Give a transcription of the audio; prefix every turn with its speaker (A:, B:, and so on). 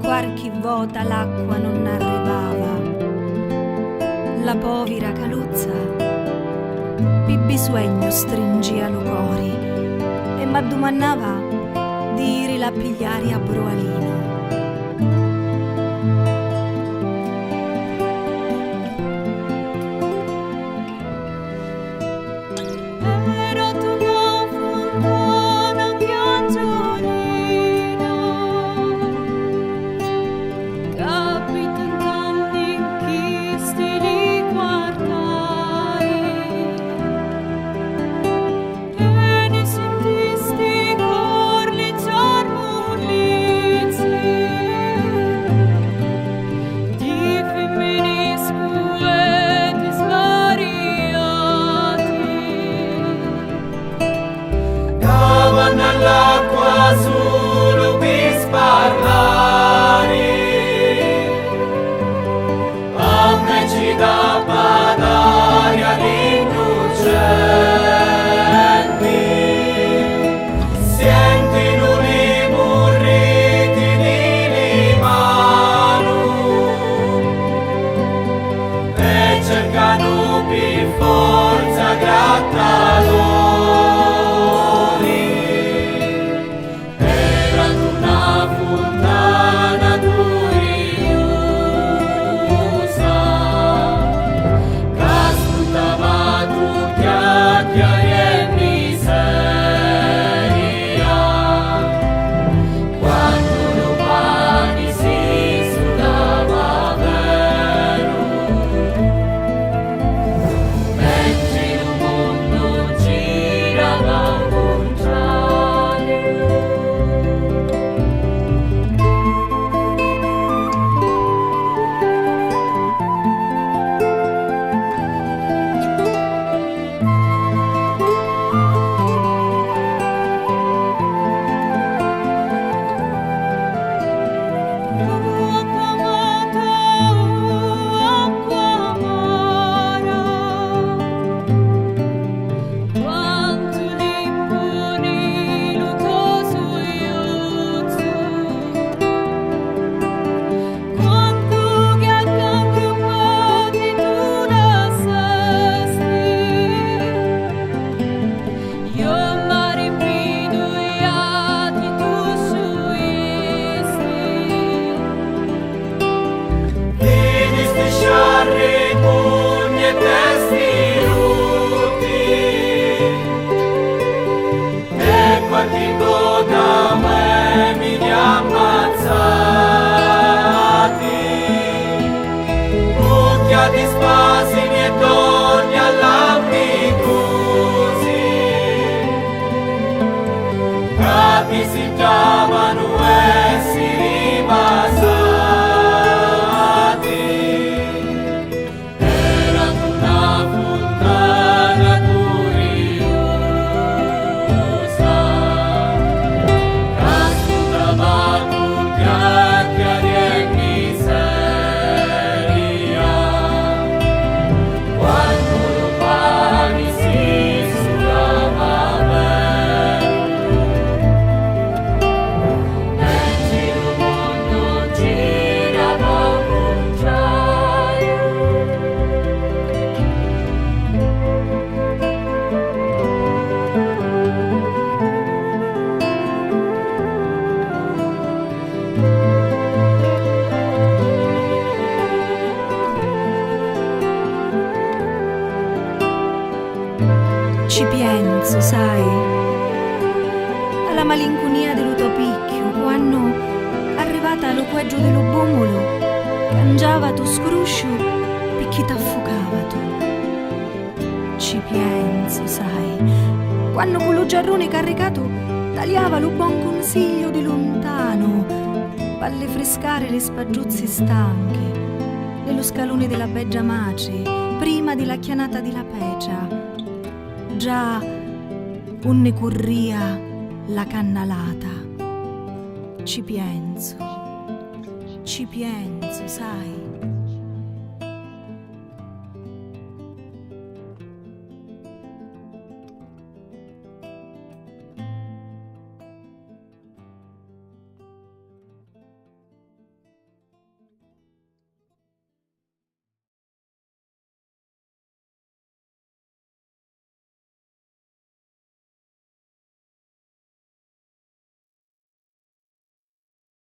A: qualche volta l'acqua non arrivava. La povera caluzza pi bisuegno stringia lo cori e m'addumannava di iri la pigliare a Broalino.
B: L'acqua solo per parlare, a me ci dà badare agli innocenti, sentono le morriti di mano e cercano per forza grattaloni. Di spasimi e donne all'amicusi, capi si chiamano e si ribasati, erano una fontana curiosa, cascutava tutti a chiari e miseria.
A: Ci penso, sai, alla malinconia dello picchio, quando arrivata allo queggio dello bomolo, cangiava tu scruscio perché t'affocava tu. Ci penso, sai, quando con lo giarrone caricato tagliava lo buon consiglio di lontano, palle frescare le spaggiuzze stanche, nello scalone della beggia mace, prima della chianata di la pecia. Già onne corria la cannalata. Ci penso, sai.